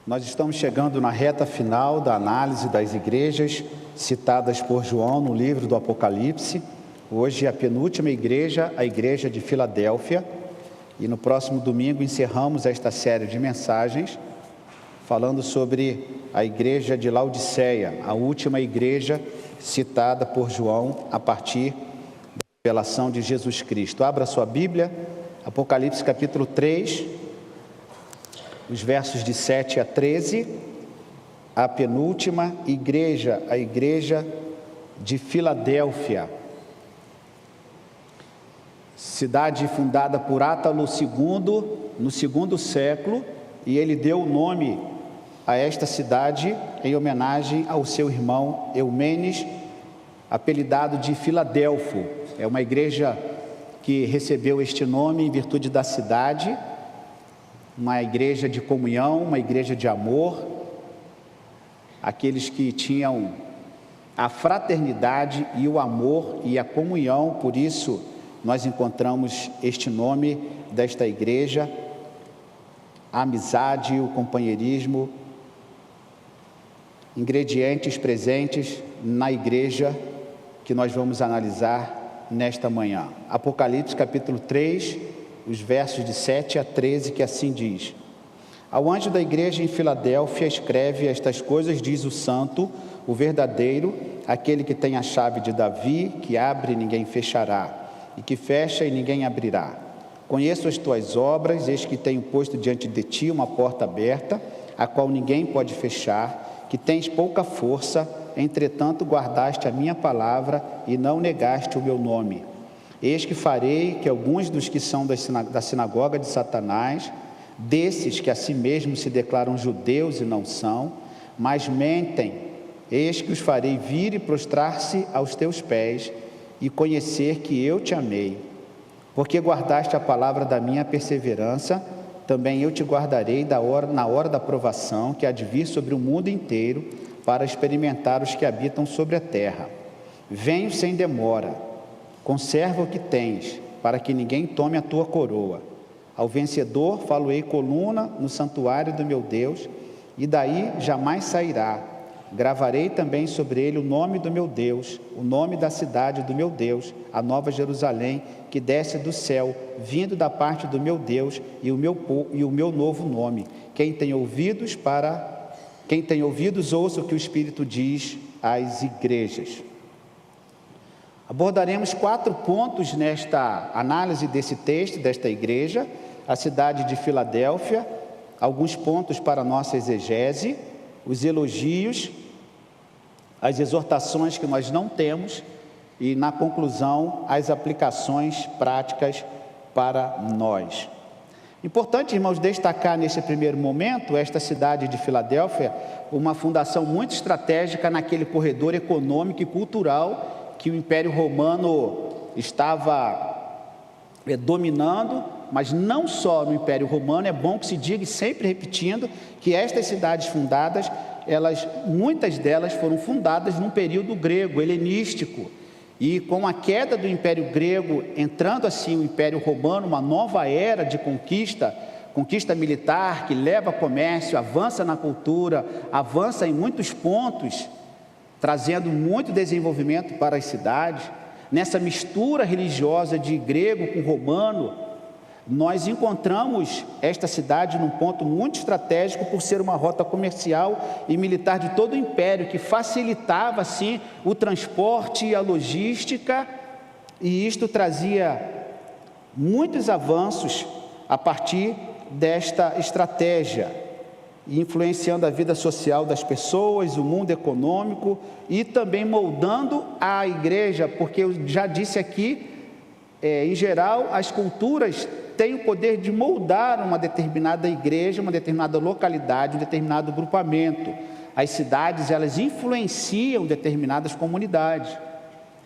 Nós estamos chegando na reta final da análise das igrejas citadas por João no livro do Apocalipse. Hoje a penúltima igreja, a igreja de Filadélfia, e no próximo domingo encerramos esta série de mensagens falando sobre a igreja de Laodiceia, a última igreja citada por João a partir da revelação de Jesus Cristo. Abra sua Bíblia, Apocalipse capítulo 3, os versos de 7 a 13, a penúltima igreja, a igreja de Filadélfia. Cidade fundada por Átalo II no segundo século, e ele deu o nome a esta cidade em homenagem ao seu irmão Eumenes, apelidado de Filadelfo. É uma igreja que recebeu este nome em virtude da cidade, uma igreja de comunhão, uma igreja de amor, aqueles que tinham a fraternidade e o amor e a comunhão. Por isso nós encontramos este nome desta igreja, a amizade, o companheirismo, ingredientes presentes na igreja que nós vamos analisar nesta manhã. Apocalipse capítulo 3, os versos de 7 a 13, que assim diz: Ao anjo da igreja em Filadélfia escreve: estas coisas diz o santo, o verdadeiro, aquele que tem a chave de Davi, que abre e ninguém fechará, e que fecha e ninguém abrirá. Conheço as tuas obras, eis que tenho posto diante de ti uma porta aberta, a qual ninguém pode fechar, que tens pouca força, entretanto guardaste a minha palavra e não negaste o meu nome. Eis que farei que alguns dos que são da sinagoga de Satanás, desses que a si mesmos se declaram judeus e não são, mas mentem, eis que os farei vir e prostrar-se aos teus pés e conhecer que eu te amei. Porque guardaste a palavra da minha perseverança, também eu te guardarei na hora da provação que há de vir sobre o mundo inteiro para experimentar os que habitam sobre a terra. Venho sem demora. Conserva o que tens, para que ninguém tome a tua coroa. Ao vencedor falo-ei coluna no santuário do meu Deus, e daí jamais sairá. Gravarei também sobre ele o nome do meu Deus, o nome da cidade do meu Deus, a nova Jerusalém, que desce do céu, vindo da parte do meu Deus, e o meu novo nome. Quem tem ouvidos, ouça o que o Espírito diz às igrejas. Abordaremos 4 pontos nesta análise desse texto, desta igreja, a cidade de Filadélfia, alguns pontos para a nossa exegese, os elogios, as exortações que nós não temos e, na conclusão, as aplicações práticas para nós. Importante, irmãos, destacar nesse primeiro momento esta cidade de Filadélfia, uma fundação muito estratégica naquele corredor econômico e cultural que o Império Romano estava dominando, mas não só no Império Romano. É bom que se diga, e sempre repetindo, que estas cidades fundadas, muitas delas foram fundadas num período grego, helenístico, e com a queda do Império Grego, entrando assim o Império Romano, uma nova era de conquista militar, que leva comércio, avança na cultura, avança em muitos pontos, trazendo muito desenvolvimento para as cidades. Nessa mistura religiosa de grego com romano, nós encontramos esta cidade num ponto muito estratégico por ser uma rota comercial e militar de todo o império, que facilitava assim o transporte e a logística, e isto trazia muitos avanços a partir desta estratégia, influenciando a vida social das pessoas, o mundo econômico, e também moldando a igreja, porque eu já disse aqui, em geral, as culturas têm o poder de moldar uma determinada igreja, uma determinada localidade, um determinado grupamento. As cidades, elas influenciam determinadas comunidades.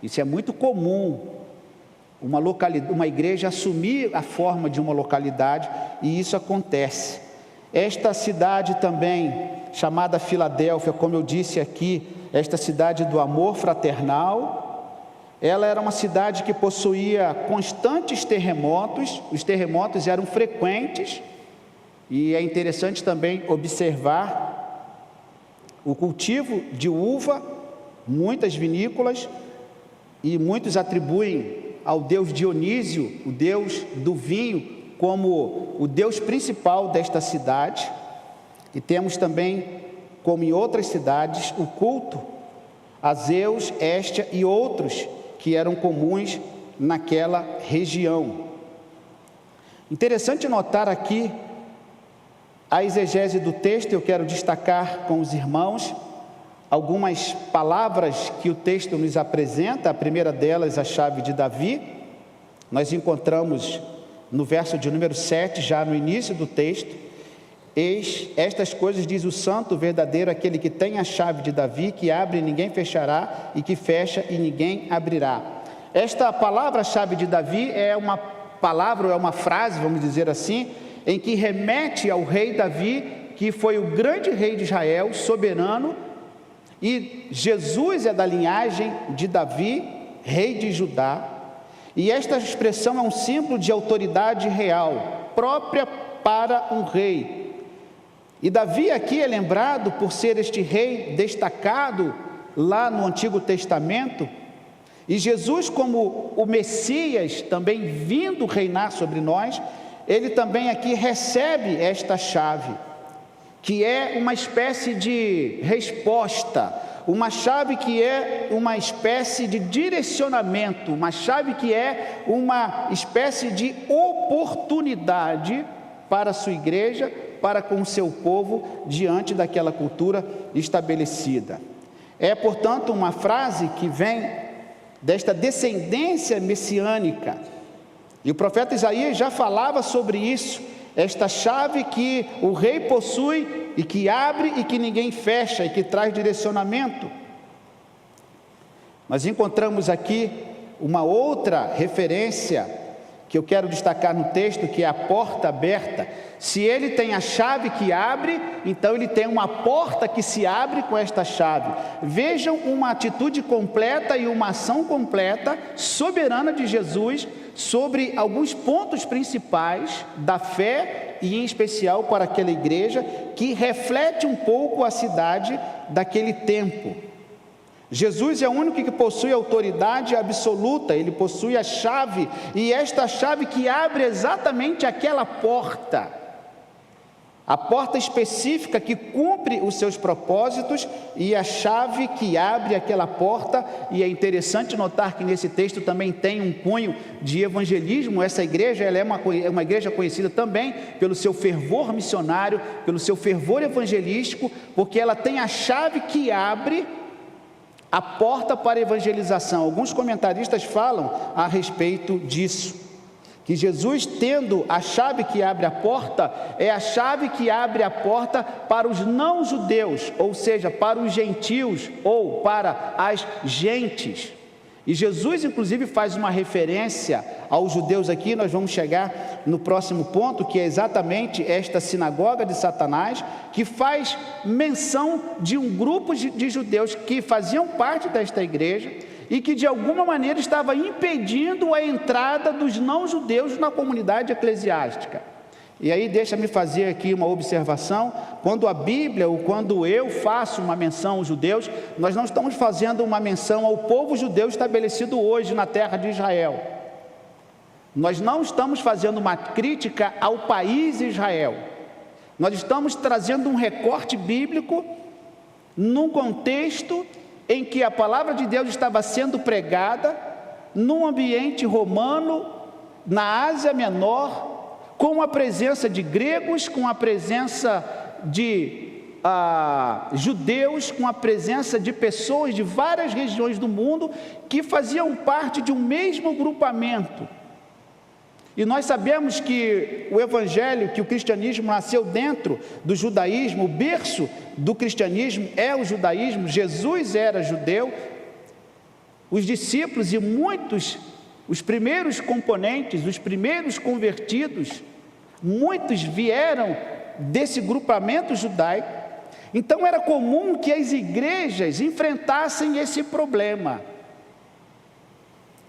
Isso é muito comum, uma igreja assumir a forma de uma localidade, e isso acontece. Esta cidade também, chamada Filadélfia, como eu disse aqui, esta cidade do amor fraternal, ela era uma cidade que possuía constantes terremotos, os terremotos eram frequentes, E é interessante também observar o cultivo de uva, muitas vinícolas, e muitos atribuem ao deus Dionísio, o deus do vinho, como o deus principal desta cidade. E temos também, como em outras cidades, o culto a Zeus, Héstia e outros que eram comuns naquela região. Interessante notar aqui a exegese do texto. Eu quero destacar com os irmãos algumas palavras que o texto nos apresenta. A primeira delas, a chave de Davi. Nós encontramos no verso de número 7, já no início do texto: eis, estas coisas diz o santo verdadeiro, aquele que tem a chave de Davi, que abre e ninguém fechará, e que fecha e ninguém abrirá. Esta palavra chave de Davi é uma palavra, ou é uma frase, vamos dizer assim, em que remete ao rei Davi, que foi o grande rei de Israel, soberano, e Jesus é da linhagem de Davi, rei de Judá. E esta expressão é um símbolo de autoridade real, própria para um rei. E Davi aqui é lembrado por ser este rei destacado lá no Antigo Testamento, e Jesus, como o Messias, também vindo reinar sobre nós, ele também aqui recebe esta chave, que é uma espécie de resposta, uma chave que é uma espécie de direcionamento, uma chave que é uma espécie de oportunidade para a sua igreja, para com o seu povo, diante daquela cultura estabelecida. É, portanto, uma frase que vem desta descendência messiânica, e o profeta Isaías já falava sobre isso, esta chave que o rei possui e que abre e que ninguém fecha, e que traz direcionamento. Nós encontramos aqui uma outra referência que eu quero destacar no texto, que é a porta aberta. Se ele tem a chave que abre, então ele tem uma porta que se abre com esta chave. Vejam uma atitude completa e uma ação completa, soberana de Jesus, sobre alguns pontos principais da fé, e em especial para aquela igreja, que reflete um pouco a cidade daquele tempo. Jesus é o único que possui autoridade absoluta, ele possui a chave, e esta chave que abre exatamente aquela porta, a porta específica que cumpre os seus propósitos, e a chave que abre aquela porta. E é interessante notar que nesse texto também tem um cunho de evangelismo. Essa igreja, ela é uma igreja conhecida também pelo seu fervor missionário, pelo seu fervor evangelístico, porque ela tem a chave que abre a porta para a evangelização. Alguns comentaristas falam a respeito disso, que Jesus, tendo a chave que abre a porta, é a chave que abre a porta para os não-judeus, ou seja, para os gentios, ou para as gentes. E Jesus, inclusive, faz uma referência aos judeus aqui. Nós vamos chegar no próximo ponto, que é exatamente esta sinagoga de Satanás, que faz menção de um grupo de judeus que faziam parte desta igreja e que de alguma maneira estava impedindo a entrada dos não-judeus na comunidade eclesiástica. E aí deixa-me fazer aqui uma observação: quando a Bíblia, ou quando eu faço uma menção aos judeus, nós não estamos fazendo uma menção ao povo judeu estabelecido hoje na terra de Israel. Nós não estamos fazendo uma crítica ao país Israel. Nós estamos trazendo um recorte bíblico num contexto em que a palavra de Deus estava sendo pregada num ambiente romano, na Ásia Menor, com a presença de gregos, com a presença de judeus, com a presença de pessoas de várias regiões do mundo que faziam parte de um mesmo grupamento. E nós sabemos que o evangelho, que o cristianismo nasceu dentro do judaísmo, o berço do cristianismo é o judaísmo. Jesus era judeu, os discípulos e muitos, os primeiros componentes, os primeiros convertidos, muitos vieram desse grupamento judaico. Então era comum que as igrejas enfrentassem esse problema.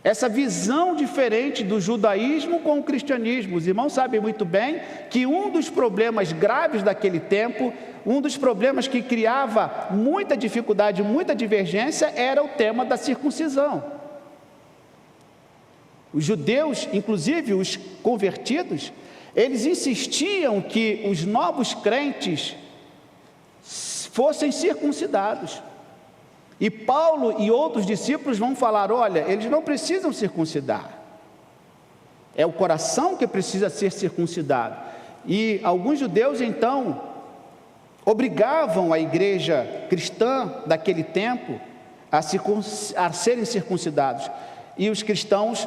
essa visão diferente do judaísmo com o cristianismo. Os irmãos sabem muito bem que um dos problemas graves daquele tempo, um dos problemas que criava muita dificuldade, muita divergência, era o tema da circuncisão. Os judeus, inclusive os convertidos, eles insistiam que os novos crentes fossem circuncidados. E Paulo e outros discípulos vão falar: olha, eles não precisam circuncidar, é o coração que precisa ser circuncidado. E alguns judeus então obrigavam a igreja cristã daquele tempo a serem circuncidados. E os cristãos,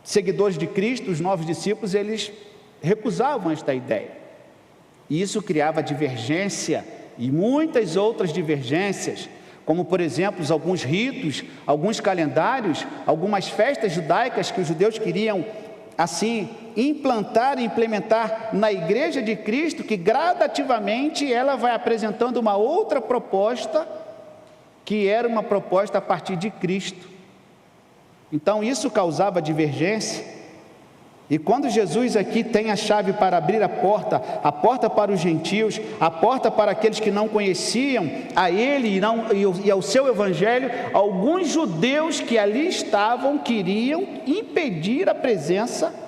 seguidores de Cristo, os novos discípulos, eles recusavam esta ideia. E isso criava divergência e muitas outras divergências, como por exemplo alguns ritos, alguns calendários, algumas festas judaicas que os judeus queriam assim implantar e implementar na igreja de Cristo, que gradativamente ela vai apresentando uma outra proposta, que era uma proposta a partir de Cristo. Então isso causava divergência. E quando Jesus aqui tem a chave para abrir a porta para os gentios, a porta para aqueles que não conheciam a Ele e ao seu Evangelho, alguns judeus que ali estavam queriam impedir a presença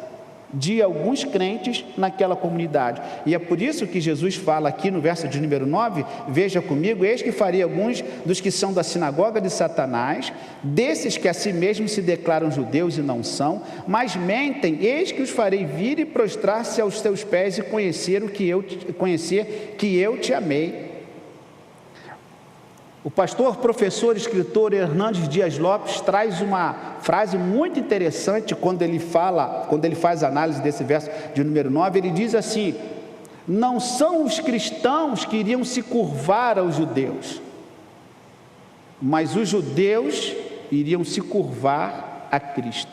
de alguns crentes naquela comunidade. E é por isso que Jesus fala aqui no verso de número 9, veja comigo: eis que farei alguns dos que são da sinagoga de Satanás, desses que a si mesmos se declaram judeus e não são, mas mentem, eis que os farei vir e prostrar-se aos teus pés e conhecer que eu te amei. O pastor, professor, escritor Hernandes Dias Lopes traz uma frase muito interessante quando ele faz análise desse verso de número 9, ele diz assim: não são os cristãos que iriam se curvar aos judeus, mas os judeus iriam se curvar a Cristo.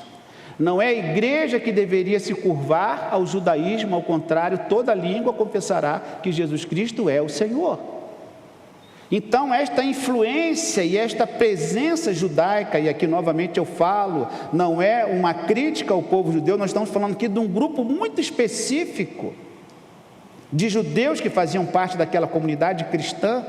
Não é a igreja que deveria se curvar ao judaísmo, ao contrário, toda língua confessará que Jesus Cristo é o Senhor. Então esta influência e esta presença judaica, e aqui novamente eu falo, não é uma crítica ao povo judeu, nós estamos falando aqui de um grupo muito específico de judeus que faziam parte daquela comunidade cristã,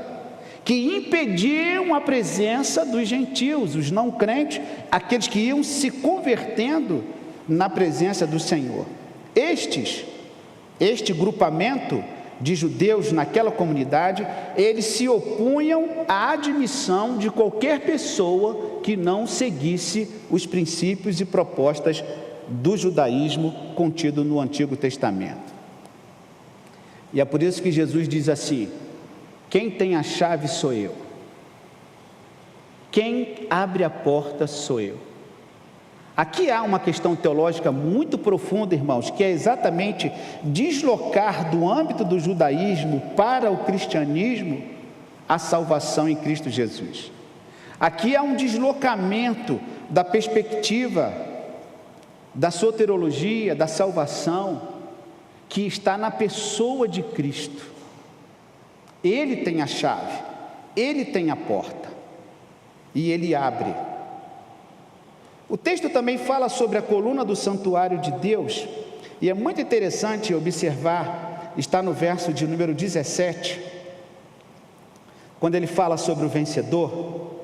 que impediam a presença dos gentios, os não crentes, aqueles que iam se convertendo na presença do Senhor. Este grupamento de judeus naquela comunidade, eles se opunham à admissão de qualquer pessoa que não seguisse os princípios e propostas do judaísmo contido no Antigo Testamento. E é por isso que Jesus diz assim: quem tem a chave sou eu, quem abre a porta sou eu. Aqui há uma questão teológica muito profunda, irmãos, que é exatamente deslocar do âmbito do judaísmo para o cristianismo a salvação em Cristo Jesus. Aqui há um deslocamento da perspectiva da soteriologia, da salvação, que está na pessoa de Cristo. Ele tem a chave, Ele tem a porta e Ele abre. O texto também fala sobre a coluna do santuário de Deus, e é muito interessante observar, está no verso de número 17, quando ele fala sobre o vencedor.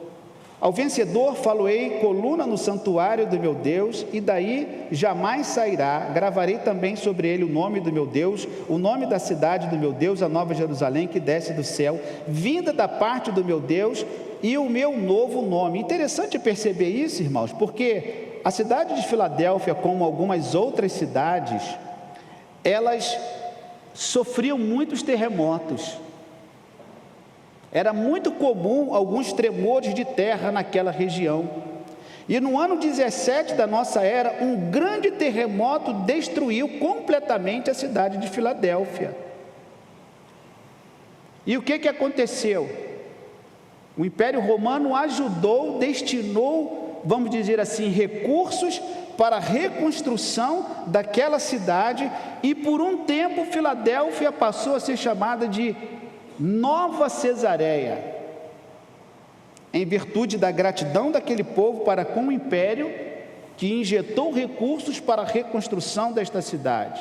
Ao vencedor faloei coluna no santuário do meu Deus, e daí jamais sairá. Gravarei também sobre ele o nome do meu Deus, o nome da cidade do meu Deus, a nova Jerusalém que desce do céu, vinda da parte do meu Deus, e o meu novo nome. Interessante perceber isso, irmãos, porque a cidade de Filadélfia, como algumas outras cidades, elas sofriam muitos terremotos. Era muito comum alguns tremores de terra naquela região. E no ano 17 da nossa era, um grande terremoto destruiu completamente a cidade de Filadélfia. E o que aconteceu? O Império Romano ajudou, destinou, vamos dizer assim, recursos para a reconstrução daquela cidade, e por um tempo Filadélfia passou a ser chamada de Nova Cesareia, em virtude da gratidão daquele povo para com o Império que injetou recursos para a reconstrução desta cidade.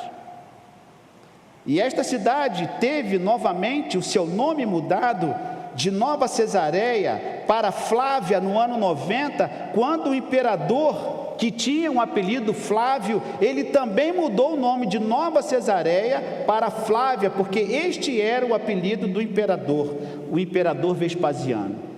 E esta cidade teve novamente o seu nome mudado de Nova Cesareia para Flávia no ano 90, quando o imperador, que tinha um apelido Flávio, ele também mudou o nome de Nova Cesareia para Flávia, porque este era o apelido do imperador, o imperador Vespasiano.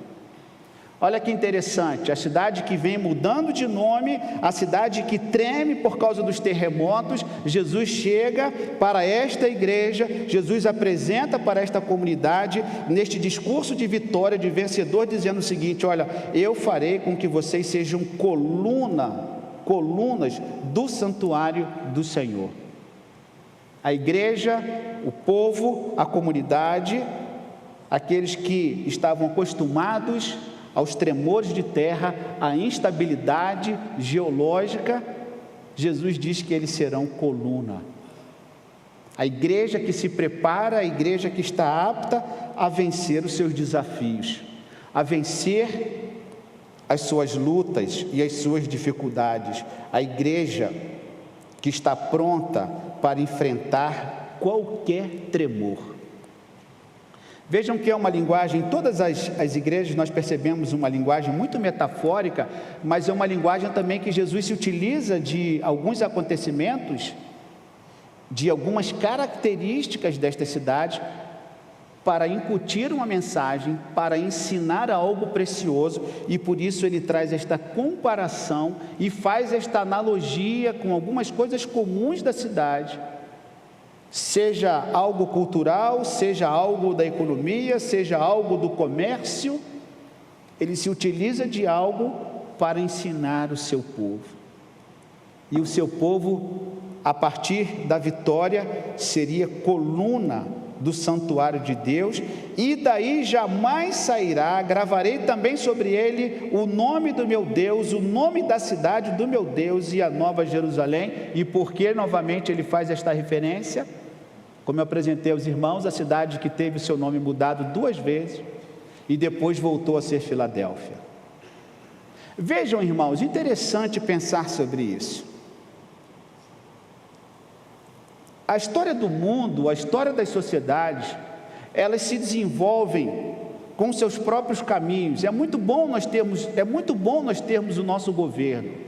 Olha que interessante, a cidade que vem mudando de nome, a cidade que treme por causa dos terremotos, Jesus chega para esta igreja, Jesus apresenta para esta comunidade, neste discurso de vitória, de vencedor, dizendo o seguinte: olha, eu farei com que vocês sejam colunas do santuário do Senhor. A igreja, o povo, a comunidade, aqueles que estavam acostumados aos tremores de terra, à instabilidade geológica, Jesus diz que eles serão coluna. A igreja que se prepara, a igreja que está apta a vencer os seus desafios, a vencer as suas lutas e as suas dificuldades, a igreja que está pronta para enfrentar qualquer tremor. Vejam que é uma linguagem, em todas as igrejas nós percebemos uma linguagem muito metafórica, mas é uma linguagem também que Jesus se utiliza de alguns acontecimentos, de algumas características desta cidade, para incutir uma mensagem, para ensinar algo precioso, e por isso ele traz esta comparação e faz esta analogia com algumas coisas comuns da cidade, seja algo cultural, seja algo da economia, seja algo do comércio. Ele se utiliza de algo para ensinar o seu povo, e o seu povo, a partir da vitória, seria coluna do santuário de Deus, e daí jamais sairá. Gravarei também sobre ele o nome do meu Deus, o nome da cidade do meu Deus e a Nova Jerusalém. E por que novamente ele faz esta referência? Como eu apresentei aos irmãos, a cidade que teve o seu nome mudado 2 vezes e depois voltou a ser Filadélfia. Vejam, irmãos, interessante pensar sobre isso. A história do mundo, a história das sociedades, elas se desenvolvem com seus próprios caminhos. É muito bom nós termos o nosso governo.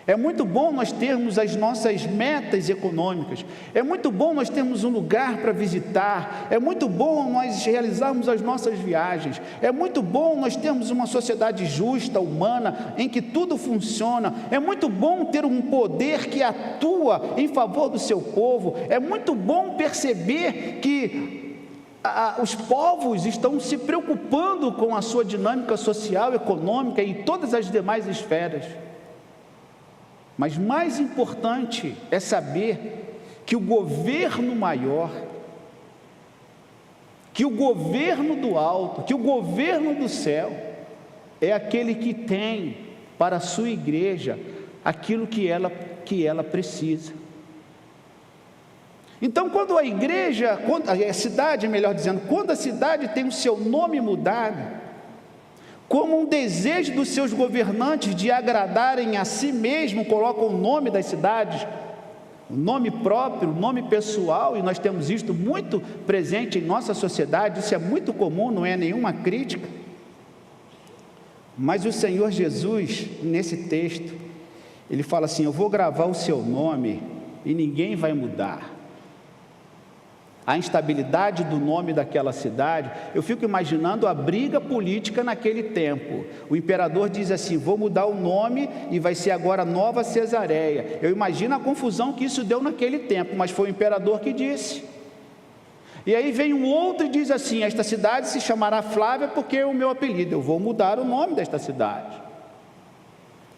É muito bom nós termos as nossas metas econômicas. É muito bom nós termos um lugar para visitar. É muito bom nós realizarmos as nossas viagens. É muito bom nós termos uma sociedade justa, humana, em que tudo funciona. É muito bom ter um poder que atua em favor do seu povo. É muito bom perceber que os povos estão se preocupando com a sua dinâmica social, econômica e todas as demais esferas. Mas mais importante é saber que o governo maior, que o governo do alto, que o governo do céu, é aquele que tem para a sua igreja aquilo que ela precisa. Então, quando a igreja, a cidade, melhor dizendo, quando a cidade tem o seu nome mudado, como um desejo dos seus governantes de agradarem a si mesmo, colocam o nome das cidades, o nome próprio, o nome pessoal, e nós temos isto muito presente em nossa sociedade. Isso é muito comum, não é nenhuma crítica. Mas o Senhor Jesus, nesse texto, ele fala assim: eu vou gravar o seu nome e ninguém vai mudar. A instabilidade do nome daquela cidade, eu fico imaginando a briga política naquele tempo. O imperador diz assim: vou mudar o nome e vai ser agora Nova Cesareia. Eu imagino a confusão que isso deu naquele tempo, mas foi o imperador que disse. E aí vem um outro e diz assim: esta cidade se chamará Flávia porque é o meu apelido, eu vou mudar o nome desta cidade.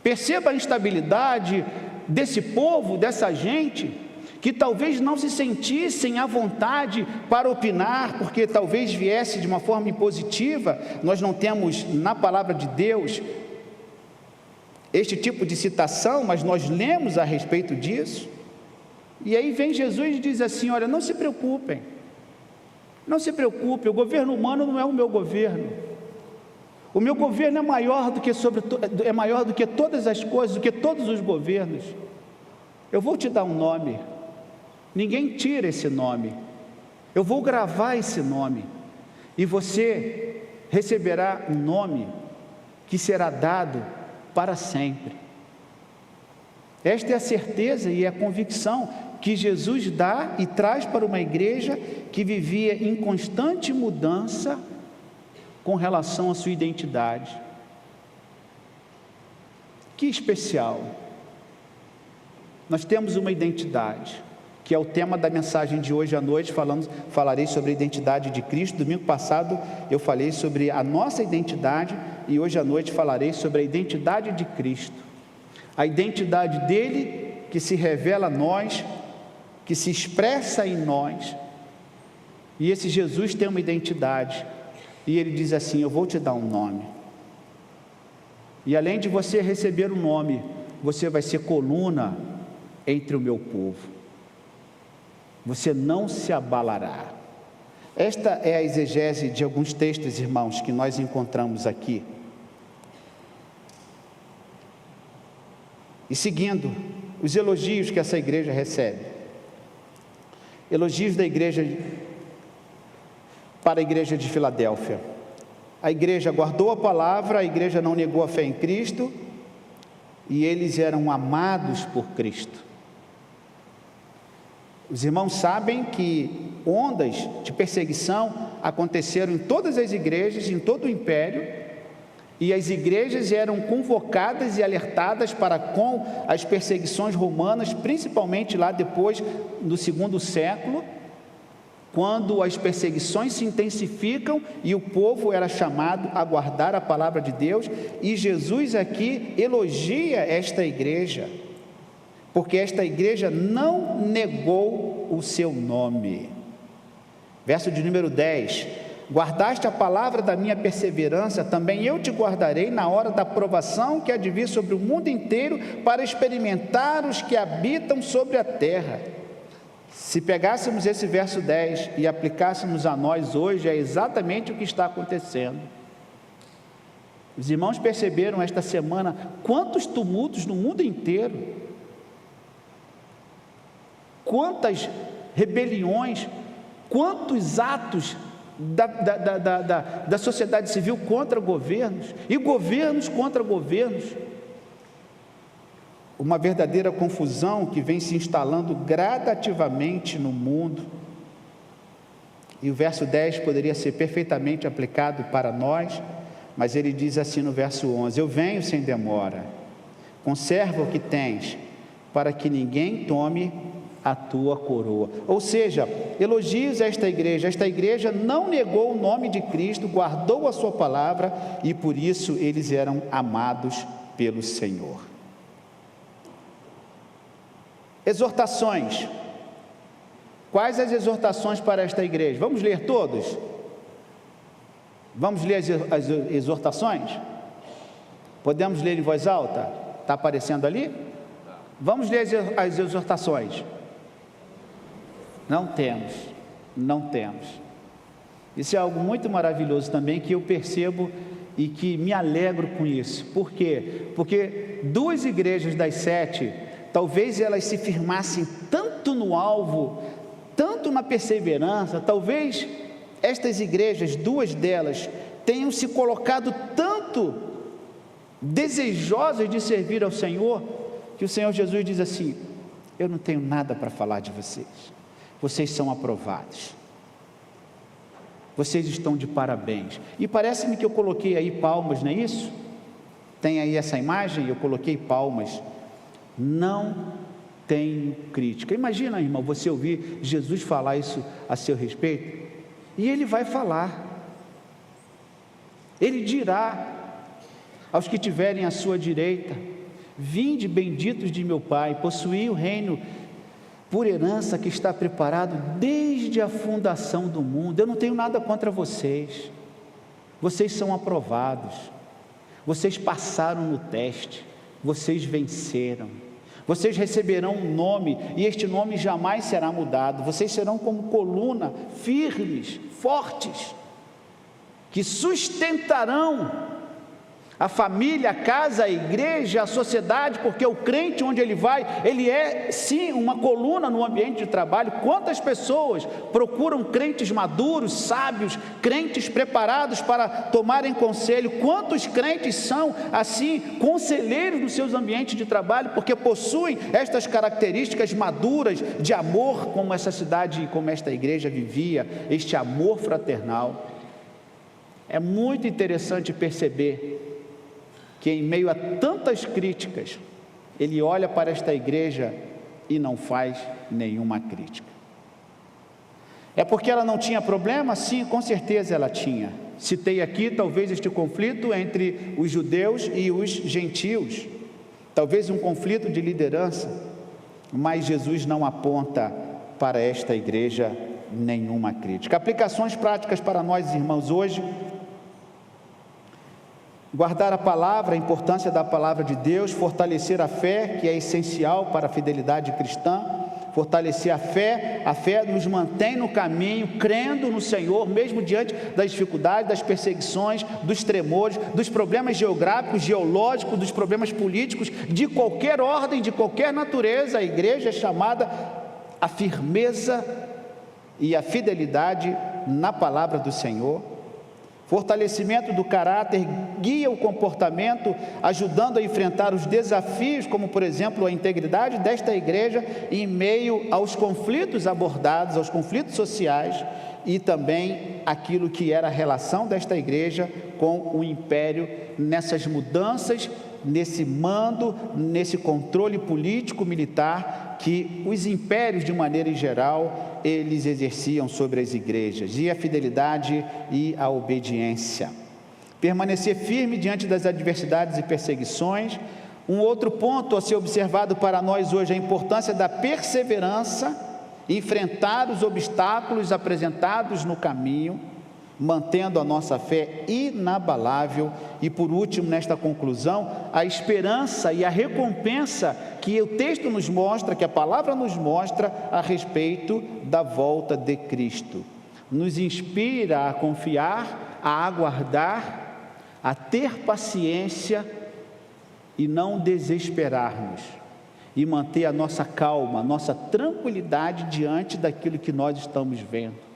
Perceba a instabilidade desse povo, dessa gente, que talvez não se sentissem à vontade para opinar, porque talvez viesse de uma forma impositiva. Nós não temos na palavra de Deus este tipo de citação, mas nós lemos a respeito disso. E aí vem Jesus e diz assim: olha, não se preocupem, o governo humano não é o meu governo, O meu governo é maior do que todas as coisas, do que todos os governos. Eu vou te dar um nome. Ninguém tira esse nome. Eu vou gravar esse nome. E você receberá um nome que será dado para sempre. Esta é a certeza e a convicção que Jesus dá e traz para uma igreja que vivia em constante mudança com relação à sua identidade. Que especial! Nós temos uma identidade, que é o tema da mensagem de hoje à noite. Falarei sobre a identidade de Cristo. Domingo passado eu falei sobre a nossa identidade e hoje à noite falarei sobre a identidade de Cristo. A identidade dele que se revela a nós, que se expressa em nós. E esse Jesus tem uma identidade e ele diz assim: eu vou te dar um nome. E além de você receber um nome, você vai ser coluna entre o meu povo. Você não se abalará. Esta é a exegese de alguns textos, irmãos, que nós encontramos aqui. E seguindo os elogios que essa igreja recebe. Elogios da igreja para a igreja de Filadélfia. A igreja guardou a palavra, a igreja não negou a fé em Cristo, e eles eram amados por Cristo. Os irmãos sabem que ondas de perseguição aconteceram em todas as igrejas, em todo o império, e as igrejas eram convocadas e alertadas para com as perseguições romanas, principalmente lá depois do segundo século, quando as perseguições se intensificam e o povo era chamado a guardar a palavra de Deus. E Jesus aqui elogia esta igreja, porque esta igreja não negou o seu nome. Verso de número 10: guardaste a palavra da minha perseverança, também eu te guardarei na hora da provação que há de vir sobre o mundo inteiro, para experimentar os que habitam sobre a terra. Se pegássemos esse verso 10 e aplicássemos a nós hoje, é exatamente o que está acontecendo. Os irmãos perceberam esta semana quantos tumultos no mundo inteiro, quantas rebeliões, quantos atos da sociedade civil contra governos, e governos contra governos. Uma verdadeira confusão que vem se instalando gradativamente no mundo. E o verso 10 poderia ser perfeitamente aplicado para nós, mas ele diz assim no verso 11: eu venho sem demora, conserva o que tens, para que ninguém tome a tua coroa. Ou seja, elogios a esta igreja não negou o nome de Cristo, guardou a sua palavra, e por isso eles eram amados pelo Senhor. Exortações. Quais as exortações para esta igreja? Vamos ler todos? Vamos ler as exortações? Podemos ler em voz alta? Está aparecendo ali? Vamos ler as exortações. Não temos. Isso é algo muito maravilhoso também, que eu percebo e que me alegro com isso. Por quê? Porque 2 igrejas das 7, talvez elas se firmassem tanto no alvo, tanto na perseverança, talvez estas igrejas, 2 delas, tenham se colocado tanto desejosas de servir ao Senhor, que o Senhor Jesus diz assim: eu não tenho nada para falar de vocês, vocês são aprovados, vocês estão de parabéns. E parece-me que eu coloquei aí palmas, não é isso? Tem aí essa imagem, eu coloquei palmas. Não tenho crítica. Imagina, irmão, você ouvir Jesus falar isso a seu respeito, e ele vai falar, ele dirá aos que tiverem à sua direita: vinde, benditos de meu Pai, possuí o reino por herança que está preparado desde a fundação do mundo. Eu não tenho nada contra vocês, vocês são aprovados, vocês passaram no teste, vocês venceram, vocês receberão um nome, e este nome jamais será mudado. Vocês serão como coluna, firmes, fortes, que sustentarão a família, a casa, a igreja, a sociedade, porque o crente, onde ele vai, ele é sim uma coluna no ambiente de trabalho. Quantas pessoas procuram crentes maduros, sábios, crentes preparados para tomarem conselho? Quantos crentes são assim, conselheiros nos seus ambientes de trabalho, porque possuem estas características maduras de amor, como essa cidade, como esta igreja vivia, este amor fraternal. É muito interessante perceber que em meio a tantas críticas, ele olha para esta igreja e não faz nenhuma crítica. É porque ela não tinha problema? Sim, com certeza ela tinha. Citei aqui talvez este conflito entre os judeus e os gentios, talvez um conflito de liderança, mas Jesus não aponta para esta igreja nenhuma crítica. Aplicações práticas para nós, irmãos, hoje: guardar a palavra, a importância da palavra de Deus, fortalecer a fé, que é essencial para a fidelidade cristã, fortalecer a fé nos mantém no caminho, crendo no Senhor, mesmo diante das dificuldades, das perseguições, dos tremores, dos problemas geográficos, geológicos, dos problemas políticos, de qualquer ordem, de qualquer natureza. A igreja é chamada à firmeza e à fidelidade na palavra do Senhor. Fortalecimento do caráter, guia o comportamento, ajudando a enfrentar os desafios, como por exemplo a integridade desta igreja em meio aos conflitos abordados, aos conflitos sociais, e também aquilo que era a relação desta igreja com o império, nessas mudanças, nesse mando, nesse controle político militar que os impérios, de maneira em geral, eles exerciam sobre as igrejas, e a fidelidade e a obediência. Permanecer firme diante das adversidades e perseguições. Um outro ponto a ser observado para nós hoje é a importância da perseverança, enfrentar os obstáculos apresentados no caminho, mantendo a nossa fé inabalável. E por último, nesta conclusão, a esperança e a recompensa que o texto nos mostra, que a palavra nos mostra a respeito da volta de Cristo. Nos inspira a confiar, a aguardar, a ter paciência e não desesperarmos, e manter a nossa calma, a nossa tranquilidade diante daquilo que nós estamos vendo.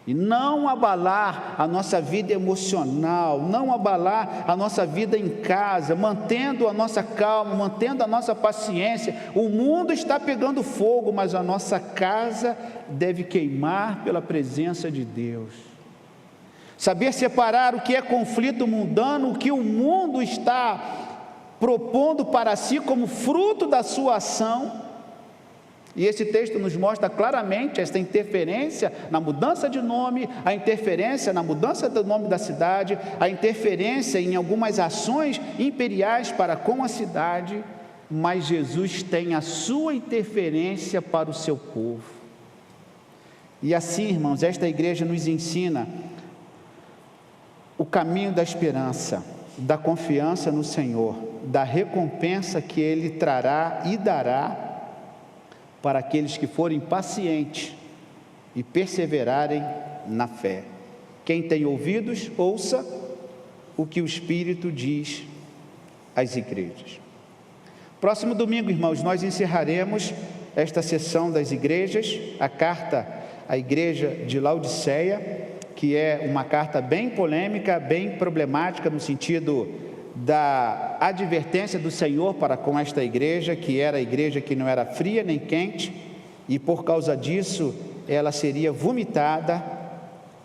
E não abalar a nossa vida emocional, não abalar a nossa vida em casa, mantendo a nossa calma, mantendo a nossa paciência. O mundo está pegando fogo, mas a nossa casa deve queimar pela presença de Deus. Saber separar o que é conflito mundano, o que o mundo está propondo para si como fruto da sua ação. E esse texto nos mostra claramente esta interferência na mudança de nome, a interferência na mudança do nome da cidade, a interferência em algumas ações imperiais para com a cidade, mas Jesus tem a sua interferência para o seu povo. E assim, irmãos, esta igreja nos ensina o caminho da esperança, da confiança no Senhor, da recompensa que Ele trará e dará para aqueles que forem pacientes e perseverarem na fé. Quem tem ouvidos, ouça o que o Espírito diz às igrejas. Próximo domingo, irmãos, nós encerraremos esta sessão das igrejas, a carta à igreja de Laodiceia, que é uma carta bem polêmica, bem problemática, no sentido da advertência do Senhor para com esta igreja, que era a igreja que não era fria nem quente, e por causa disso ela seria vomitada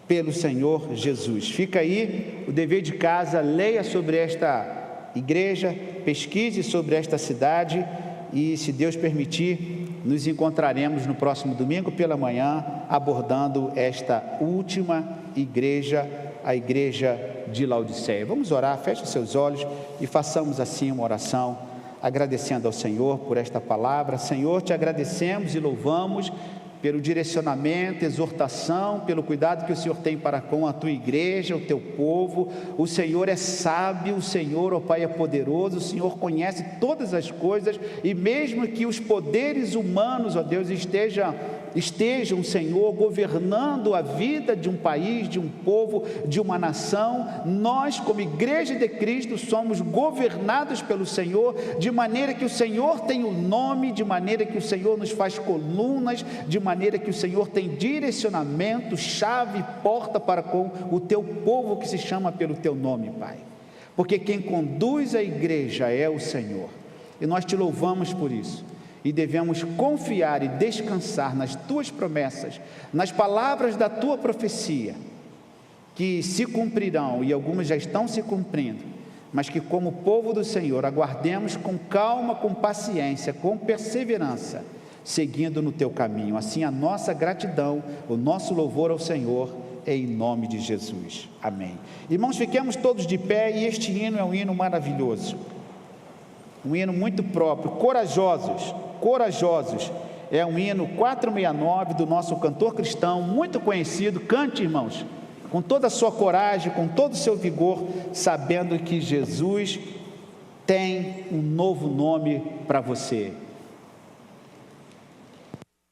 pelo Senhor Jesus. Fica aí o dever de casa, leia sobre esta igreja, pesquise sobre esta cidade, e se Deus permitir, nos encontraremos no próximo domingo pela manhã, abordando esta última igreja, a igreja de Laodiceia. Vamos orar, feche os seus olhos e façamos assim uma oração, agradecendo ao Senhor por esta palavra. Senhor, te agradecemos e louvamos pelo direcionamento, exortação, pelo cuidado que o Senhor tem para com a tua igreja, o teu povo. O Senhor é sábio, o Senhor, ó Pai, é poderoso, o Senhor conhece todas as coisas, e mesmo que os poderes humanos, ó Deus, estejam estejam, Senhor, governando a vida de um país, de um povo, de uma nação. Nós, como Igreja de Cristo, somos governados pelo Senhor, de maneira que o Senhor tem o nome, de maneira que o Senhor nos faz colunas, de maneira que o Senhor tem direcionamento, chave, porta para com o teu povo que se chama pelo teu nome, Pai. Porque quem conduz a igreja é o Senhor, e nós te louvamos por isso. E devemos confiar e descansar nas tuas promessas, nas palavras da tua profecia, que se cumprirão, e algumas já estão se cumprindo, mas que, como povo do Senhor, aguardemos com calma, com paciência, com perseverança, seguindo no teu caminho. Assim, a nossa gratidão, o nosso louvor ao Senhor, é em nome de Jesus. Amém. Irmãos, fiquemos todos de pé, e este hino é um hino maravilhoso, um hino muito próprio. Corajosos, corajosos, é um hino 469 do nosso cantor cristão, muito conhecido. Cante, irmãos, com toda a sua coragem, com todo o seu vigor, sabendo que Jesus tem um novo nome para você.